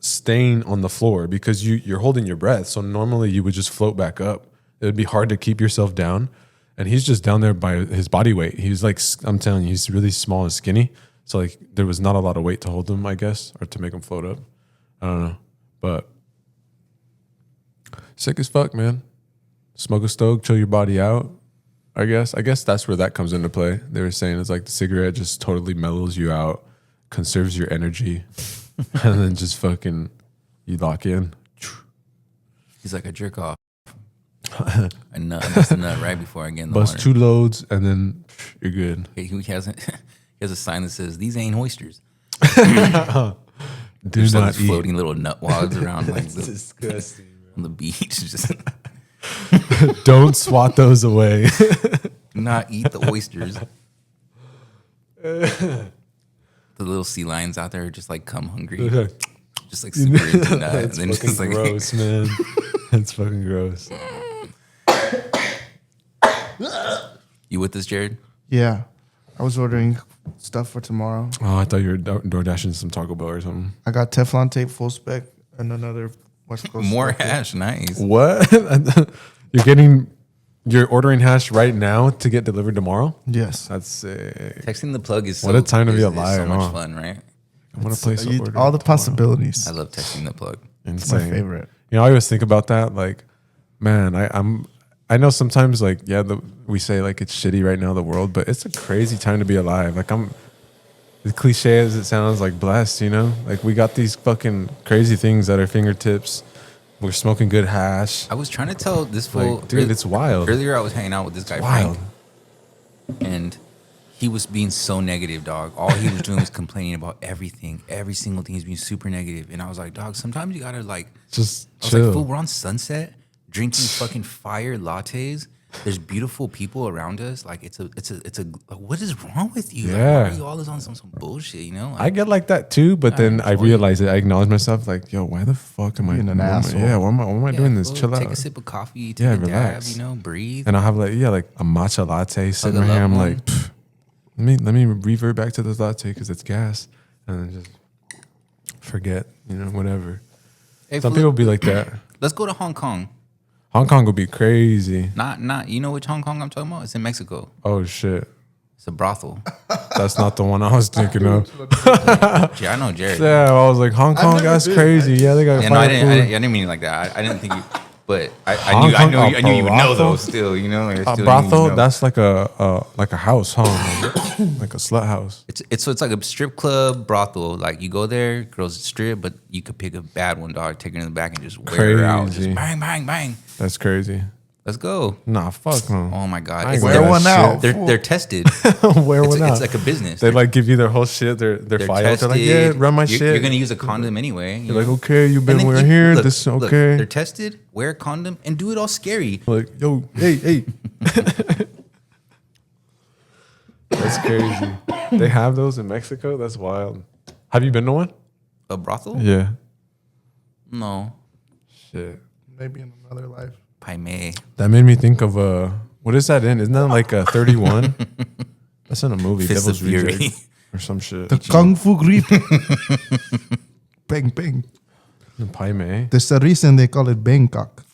C: staying on the floor because you're holding your breath. So normally you would just float back up. It would be hard to keep yourself down, and he's just down there by his body weight. He's like, I'm telling you, he's really small and skinny. So like there was not a lot of weight to hold him, I guess, or to make him float up. I don't know, but sick as fuck, man. smoke a stoke, chill your body out. I guess that's where that comes into play. They were saying it's like the cigarette just totally mellows you out, conserves your energy, and then just fucking you lock in.
B: He's like a jerk off. A nut, bust a nut right before I get in the
C: Bust
B: water.
C: 2 loads and then you're good.
B: He has a sign that says, "These ain't oysters."
C: Do
B: There's like
C: not
B: these
C: eat.
B: floating little nut wads around like
C: Disgusting.
B: on the beach. Just
C: Don't swat those away.
B: do not eat the oysters. The little sea lions out there are just like come hungry, just like super into nut, and
C: That's
B: then
C: fucking
B: just like
C: gross, man. That's fucking gross.
B: You with this, Jared?
D: Yeah. I was ordering stuff for tomorrow.
C: Oh, I thought you were door dashing some Taco Bell or something.
D: I got Teflon tape full spec and another West Coast.
B: More
D: spec tape.
B: hash, nice.
C: What? You're ordering hash right now to get delivered tomorrow?
D: Yes.
C: That's sick.
B: Texting the plug is
C: What a time to be
B: is
C: alive,
B: so much
C: huh?
B: fun, right?
C: I want to place an order.
D: All the
C: tomorrow.
D: possibilities.
B: I love texting the plug.
D: It's my
C: Insane.
D: favorite.
C: You know, I always think about that. Like, man, I know sometimes like, yeah, we say like it's shitty right now, the world, but it's a crazy time to be alive. Like as cliche as it sounds, like blessed, you know, like we got these fucking crazy things at our fingertips. We're smoking good hash.
B: I was trying to tell this fool,
C: Like, dude, it's wild.
B: Earlier, I was hanging out with this guy,
C: Wild.
B: Frank, and he was being so negative, dog. All he was doing was complaining about everything, every single thing. He's being super negative, and I was like, dog, sometimes you gotta like,
C: Just
B: I was
C: chill.
B: like, fool, we're on Sunset, drinking fucking fire lattes. There's beautiful people around us. Like, it's a. Like, what is wrong with you? Like,
C: Yeah.
B: why are you always on some bullshit? You know? Like,
C: I get like that too, but then I
B: enjoy
C: realize it. I acknowledge myself, like, yo, why the fuck am I
D: Being an
C: why am I-
D: asshole.
C: Yeah, why am I
B: yeah,
C: doing this?
B: fool,
C: Chill
B: take
C: out.
B: a sip of coffee, take
C: Yeah,
B: a dab,
C: relax.
B: you know, breathe.
C: And I'll have like a matcha latte sitting
B: a
C: right here. I'm
B: loved
C: like,
B: one.
C: "Pff, let me revert back to this latte because it's gas, and then just forget, whatever.
B: Hey,
C: Some
B: fool,
C: people be like that.
B: let's go to Hong Kong.
C: Hong Kong will be crazy.
B: Not. You know which Hong Kong I'm talking about? It's in Mexico.
C: Oh shit,
B: It's a brothel.
C: that's not the one I was thinking of.
B: Yeah, I know Jared.
C: Yeah, I was like, Hong Kong,
D: never
C: that's
D: been.
C: crazy. Yeah, they got
B: Yeah,
C: fire
B: no, I
C: food.
B: didn't mean it like that. I didn't think you. But I
C: Hong
B: knew
C: Kong,
B: I knew you would know
C: brothel?
B: those still. You know, like,
C: A
B: still you
C: brothel,
B: would know.
C: that's like a house, huh? Like a slut house.
B: It's like a strip club brothel. Like you go there, girls strip, but you could pick a bad one, dog. Take her in the back and just wear her out.
C: Crazy.
B: Just bang, bang, bang.
C: That's crazy.
B: Let's go.
C: Nah, fuck no.
B: Oh my god,
C: I ain't
B: It's
C: gonna
D: Wear
C: do
D: one
C: that
D: out.
C: shit.
B: they're tested.
C: Wear one out.
B: It's like a business.
C: They like give you their whole shit, their
B: They're
C: file.
B: tested.
C: They're like, yeah, run my
B: You're-
C: shit.
B: You're gonna use a condom anyway.
C: You're like, okay, you've been
B: And then
C: wearing
B: you-
C: here.
B: look,
C: This
B: look,
C: okay.
B: they're tested. Wear a condom and do it all scary.
C: Like, yo, hey. That's crazy. They have those in Mexico. That's wild. Have you been to one?
B: A brothel?
C: Yeah.
B: No.
C: Shit.
D: Maybe in another life.
B: Paime.
C: That made me think of what is that in? Isn't that like a 31? That's in a movie,
B: Fist
C: Devil's
B: of Fury.
C: Reject or some shit.
D: The Kung Fu Grip. Bang, bang.
C: Paime.
D: There's a reason they call it Bangkok.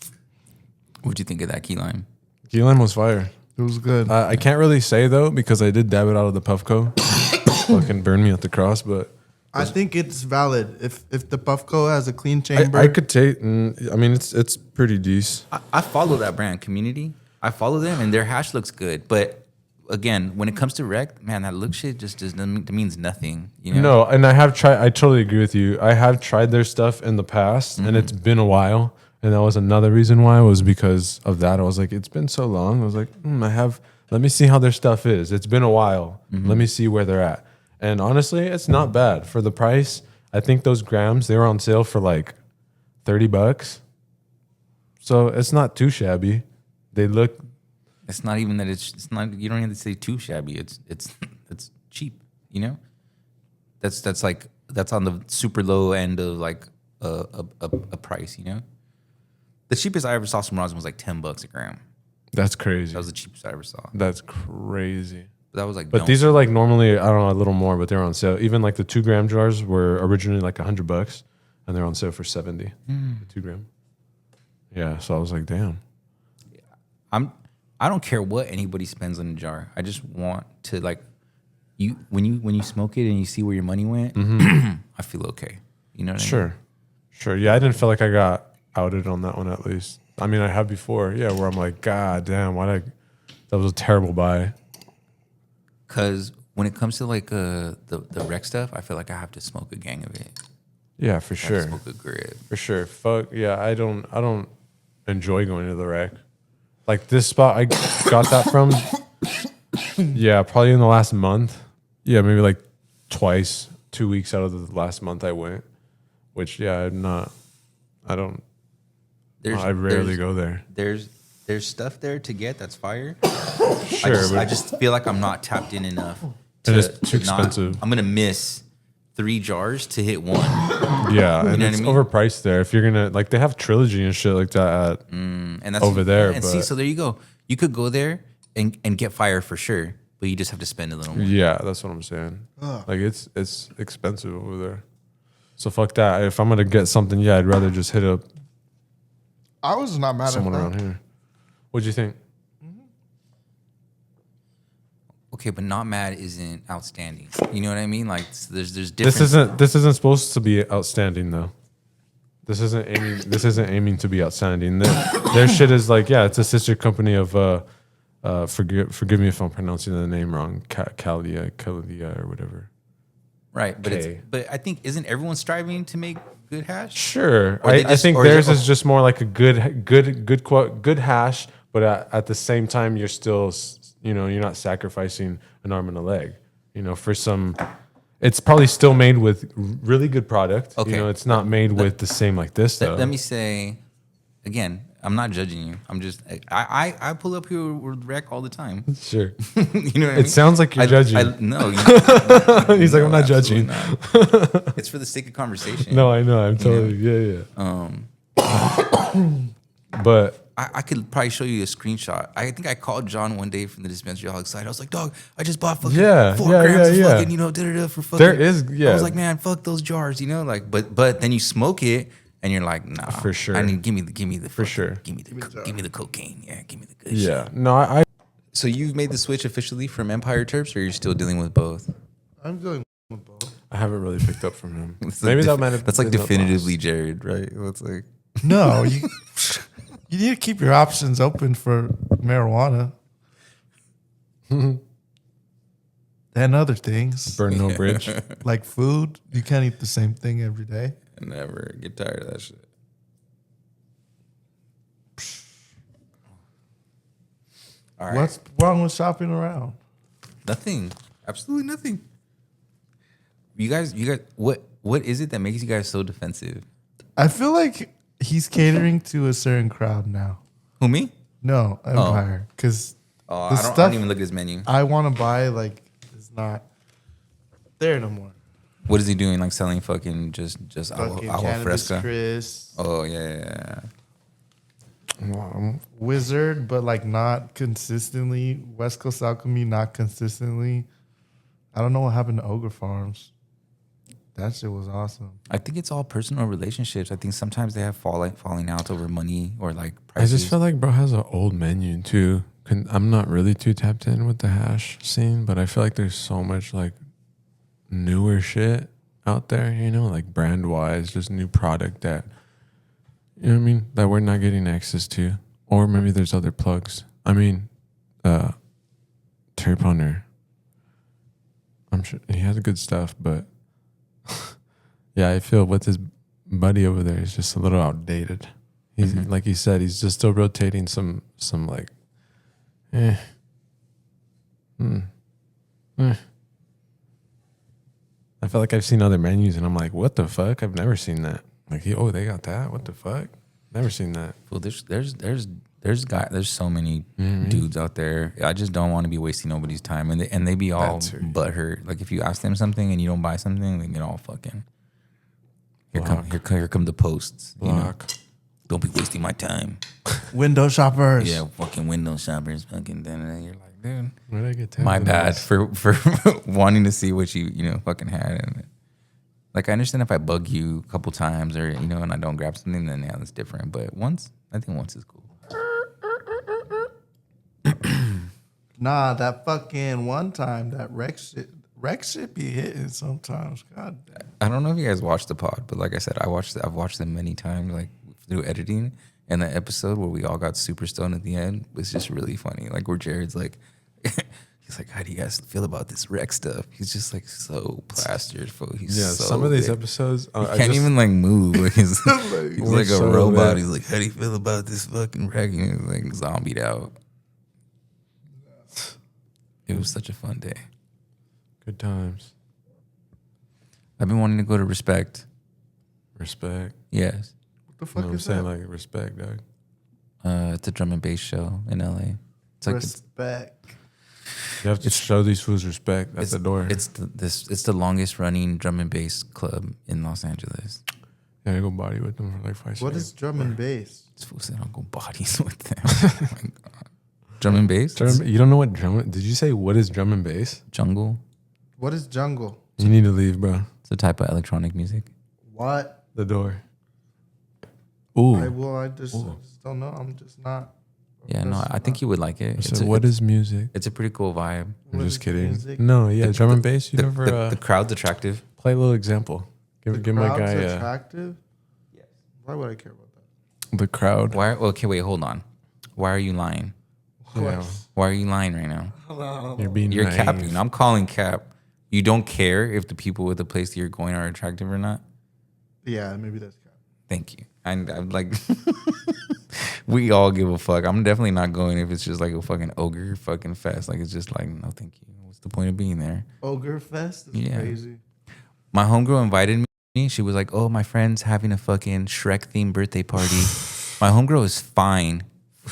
B: What'd you think of that key lime?
C: Key lime was fire.
D: It was good.
C: I can't really say though because I did dab it out of the Puffco. Fucking burned me at the cross, but
D: I think it's valid. If the Puffco has a clean chamber,
C: I could take. I mean, it's pretty decent.
B: I follow that brand, Community. I follow them, and their hash looks good. But again, when it comes to rec, man, that look shit just doesn't means nothing. You know?
C: No, and I have tried. I totally agree with you. I have tried their stuff in the past, and it's been a while. And that was another reason why was because of that. I was like, it's been so long. I was like, let me see how their stuff is. It's been a while. Let me see where they're at. And honestly, it's not bad for the price. I think those grams, they were on sale for like $30. So it's not too shabby. They look,
B: It's not even that it's not. You don't have to say too shabby. It's cheap. You know, that's on the super low end of like a price. You know, the cheapest I ever saw some rosin was like $10 a gram.
C: that's crazy.
B: That was the cheapest I ever saw.
C: That's crazy.
B: But that was like,
C: But these are like normally, I don't know, a little more, but they're on sale. Even like the 2 gram jars were originally like $100 and they're on sale for 70. The 2 gram. Yeah. So I was like, damn.
B: I don't care what anybody spends on a jar. I just want to like when you smoke it and you see where your money went. I feel okay. You know what I mean?
C: Sure. Yeah. I didn't feel like I got outed on that one at least. I mean, I have before. Yeah, where I'm like, God damn, that was a terrible buy.
B: Because when it comes to like the rec stuff, I feel like I have to smoke a gang of it.
C: Yeah, for
B: I have to
C: sure.
B: smoke a grip.
C: For sure. Fuck yeah, I don't enjoy going to the rec. Like this spot I got that from. Yeah, probably in the last month. Yeah, maybe like twice, 2 weeks out of the last month I went. Which I rarely go there.
B: There's stuff there to get that's fire.
C: Sure,
B: I just feel like I'm not tapped in enough.
C: And it's too expensive.
B: I'm gonna miss 3 jars to hit 1.
C: Yeah, and
B: know
C: it's
B: what I mean?
C: overpriced there. If you're gonna like, they have Trilogy and shit like that at
B: And that's
C: over there.
B: And
C: but
B: see, so there you go. You could go there and get fire for sure, but you just have to spend a little more.
C: yeah, that's what I'm saying. Like it's expensive over there. So fuck that. If I'm gonna get something, I'd rather just hit up
D: I was not mad
C: someone
D: at that.
C: around here. What'd you think?
B: Okay, but not mad isn't outstanding. You know what I mean? Like there's different.
C: This isn't supposed to be outstanding though. This isn't aiming to be outstanding. Their shit is like, it's a sister company of forgive me if I'm pronouncing the name wrong, Kalia or whatever.
B: Right, but
C: Okay.
B: but I think isn't everyone striving to make good hash?
C: Sure,
B: Or they
C: I
B: just-
C: think
B: or
C: theirs
B: they-
C: is just more like a good hash, but at the same time you're still you're not sacrificing an arm and a leg. For some, it's probably still made with really good product.
B: Okay.
C: It's not made with the same like this though.
B: Let me say, again, I'm not judging you. I'm just I pull up here with rec all the time.
C: Sure.
B: You know what I mean?
C: It sounds like you're judging.
B: No,
C: He's like, I'm not
B: absolutely
C: judging.
B: not. It's for the sake of conversation.
C: No, I know. I'm totally But
B: I could probably show you a screenshot. I think I called John one day from the dispensary all excited. I was like, dog, I just bought fucking 4 grams of fucking, da-da-da for fucking.
C: There is,
B: I was like, man, fuck those jars, like, but then you smoke it and you're like, nah.
C: For sure.
B: I need, give me the
C: For sure.
B: Give me the cocaine. Yeah, give me the good
C: yeah.
B: shit.
C: No, I
B: So you've made the switch officially from Empire Terps, or you're still dealing with both?
D: I'm going with both.
C: I haven't really picked up from him.
B: It's
C: Maybe
B: like
C: that might have
B: that's like
C: been the
B: definitively Jared, right? It's like
A: No, you need to keep your options open for marijuana and other things
C: burn no bridge.
A: like food. You can't eat the same thing every day.
B: I never get tired of that shit. All right.
A: What's wrong with shopping around?
B: Nothing. Absolutely nothing. You guys, what is it that makes you guys so defensive?
A: I feel like he's catering to a certain crowd now.
B: Who, me?
A: No, Empire, because
B: Oh,
A: the
B: I
A: stuff
B: don't even look at his menu.
A: I want to buy like is not there no more.
B: What is he doing? Like selling fucking just
A: Fucking
B: agua
A: cannabis
B: fresca?
A: Chris,
B: Oh yeah.
A: Wizard, but like not consistently. West Coast Alchemy, not consistently. I don't know what happened to Ogre Farms. That shit was awesome.
B: I think it's all personal relationships. I think sometimes they have falling out over money or like
C: I
B: prices.
C: just feel like bro has an old menu too. I'm not really too tapped in with the hash scene, but I feel like there's so much like newer shit out there, like brand wise, just new product that that we're not getting access to. Or maybe there's other plugs. I mean, TERP Hunter. I'm sure he has good stuff, but yeah, I feel with his buddy over there is just a little outdated. He's like he said, he's just still rotating some like I feel like I've seen other menus and I'm like, what the fuck? I've never seen that. Like, they got that? What the fuck? Never seen that.
B: Well, there's so many dudes out there. I just don't want to be wasting nobody's time, and they be all butthurt. Like if you ask them something and you don't buy something, they get all fucking. Here come the posts.
C: Block.
B: Don't be wasting my time.
A: Window shoppers.
B: Yeah, fucking window shoppers. Fucking. Then you're like, dude,
C: Where did I get
B: my
C: tagged in
B: bad
C: this?
B: for wanting to see what you fucking had. And like I understand if I bug you a couple times or and I don't grab something, then yeah, that's different. But I think once is cool.
A: Nah, that fucking one time that Rex shit be hitting sometimes. God damn.
B: I don't know if you guys watched the pod, but like I said, I've watched them many times. Like through editing. And the episode where we all got super stoned at the end was just really funny. Like where Jared's like, he's like, how do you guys feel about this wreck stuff? He's just like so plastered. He's so
C: some of these
B: big.
C: episodes,
B: He can't even like move. Like he's like a
C: so
B: robot.
C: bad.
B: He's like, how do you feel about this fucking wreck? And he's like zombied out. It was such a fun day.
C: Good times.
B: I've been wanting to go to Respect.
C: Respect.
B: Yes.
D: What the
C: You
D: fuck
C: know what I'm
D: is
C: saying?
D: that?
C: Like, respect, dog.
B: It's a drum and bass show in LA. It's like
D: Respect.
C: You have to show these fools respect at the door.
B: It's the longest running drum and bass club in Los Angeles.
C: Yeah, I go body with them for like 5 seconds.
D: What is drum and bass?
B: This fool said I'll go bodies with them. Oh my God. Drum and bass?
C: You don't know what drum? Did you say what is drum and bass?
B: Jungle.
D: What is jungle?
C: You need to leave, bro.
B: It's a type of electronic music.
D: What?
C: The door. Ooh.
D: I just don't know. I'm just not.
B: Yeah, no, I think you would like it.
C: So what is music?
B: It's a pretty cool vibe.
C: I'm
D: What
C: just
D: is
C: kidding.
D: music?
C: No, yeah, drum and bass. You never
B: The crowd's attractive.
C: play a little example. Give my
D: Crowd's
C: guy
D: attractive? Yes. Why would I care about that?
C: the crowd.
B: Why? Okay, wait, hold on. Why are you lying?
C: Yeah.
B: Why are you lying right now?
C: You're being
B: You're
C: naive.
B: capping. I'm calling cap. You don't care if the people with the place that you're going are attractive or not?
D: Yeah, maybe that's kind
B: Thank you. I'm like, we all give a fuck. I'm definitely not going if it's just like a fucking ogre fucking fest. Like, it's just like, no, thank you. What's the point of being there?
D: Ogre Fest is
B: Yeah.
D: crazy.
B: My homegirl invited me. She was like, oh, my friend's having a fucking Shrek themed birthday party. My homegirl is fine.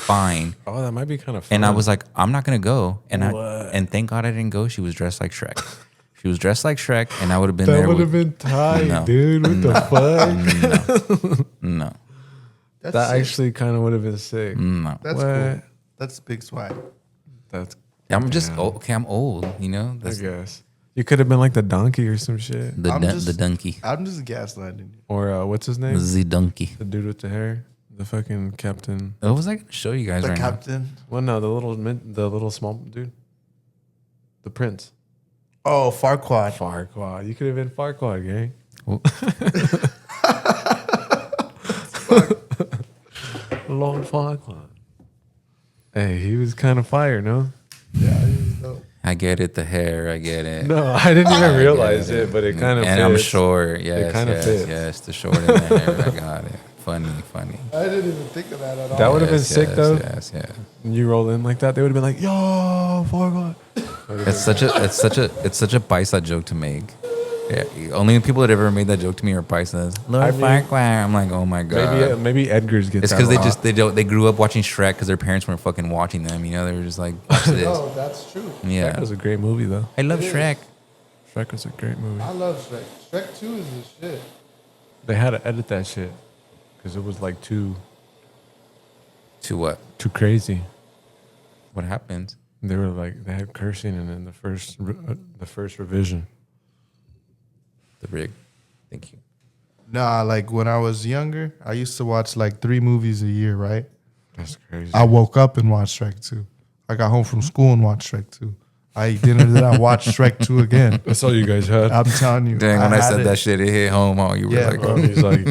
C: Oh, that might be kind of fun.
B: And I was like, I'm not gonna go. And
C: What?
B: and thank God I didn't go. She was dressed like Shrek. She was dressed like Shrek, and I would have been
C: that
B: there.
C: would have been tight,
B: No.
C: dude. What the fuck?
B: No,
D: That's
C: That
D: sick.
C: actually kind of would have been sick.
B: no.
D: That's
C: What?
D: cool. That's big swag.
C: That's
B: I'm just
C: Yeah.
B: okay. I'm old, you know.
C: I
B: That's
C: guess you could have been like the donkey or some shit,
B: the
D: I'm
B: dun-
D: just-
B: the donkey,
D: I'm just gaslighting you.
C: or what's his name?
B: the donkey.
C: The dude with the hair, the fucking captain.
B: What was I gonna show you guys
D: The
B: right
D: captain.
C: Well, no, the little small dude, the prince.
D: Oh, Farquaad.
C: Farquaad. You could have been Farquaad, gang.
B: now?
C: Lord Farquaad. Hey, he was kind of fire, no?
D: Yeah, he's dope.
B: I get it. The hair. I get it.
C: No, I didn't even
B: I
C: realize
B: get
C: it, but it kind of
B: and
C: fits.
B: I'm short. Yes,
C: kinda
B: yes,
C: fits.
B: yes. The short and the hair. I got it. Funny.
D: I didn't even think of that at all.
C: That would have been
B: Yes,
C: sick,
B: yes,
C: though.
B: Yes, yes.
C: You roll in like that, they would have been like, "Yo, Farquaad."
B: It's such a paisa joke to make. Yeah, only people that ever made that joke to me are paisas. Lord Farquaad. I'm like, oh my god.
C: Maybe Edgar's gets.
B: It's because they grew up watching Shrek because their parents weren't fucking watching them. You know, they were just like, watch this.
D: No, that's true.
C: Shrek
B: Yeah,
C: was a great movie, though.
B: I love
D: It is.
B: Shrek.
C: Shrek was a great movie.
D: I love Shrek. Shrek 2 is the shit.
C: They had to edit that shit because it was like too
B: To what?
C: crazy.
B: What happens?
C: They were like they had cursing in the first revision.
B: The rig. Thank you.
D: Nah, like when I was younger, I used to watch like 3 movies a year, right?
C: That's crazy.
D: I woke up and watched Shrek 2. I got home from school and watched Shrek 2. I ate dinner, then I watched Shrek 2 again.
C: That's all you guys had.
D: I'm telling you.
B: Dang, when I
D: had
B: said
D: it.
B: that shit, it hit home. Oh, you were
D: Yeah,
B: like,
D: bro.
C: He's like,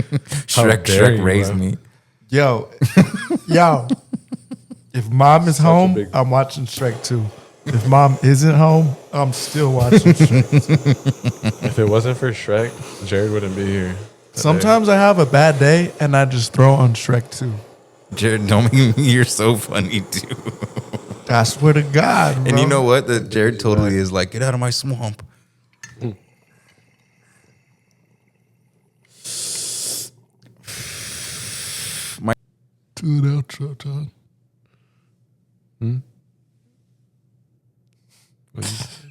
C: how dare
B: Shrek
C: you,
B: raised
C: bro.
B: me.
D: Yo, yo. If mom is home,
C: big-
D: I'm watching Shrek 2. If mom isn't home, I'm still watching Shrek.
C: If it wasn't for Shrek, Jared wouldn't be here.
D: Sometimes I have a bad day and I just throw on Shrek 2.
B: Jared, don't make me. You're so funny too.
D: I swear to God, bro.
B: And you know what? That Jared totally is like, get out of my swamp.
D: Dude, outro time.
C: What did you say?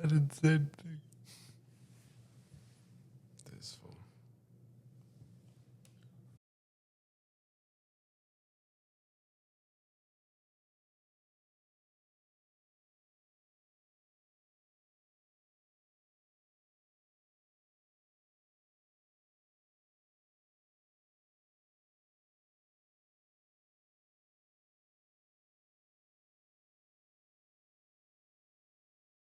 D: I didn't say anything.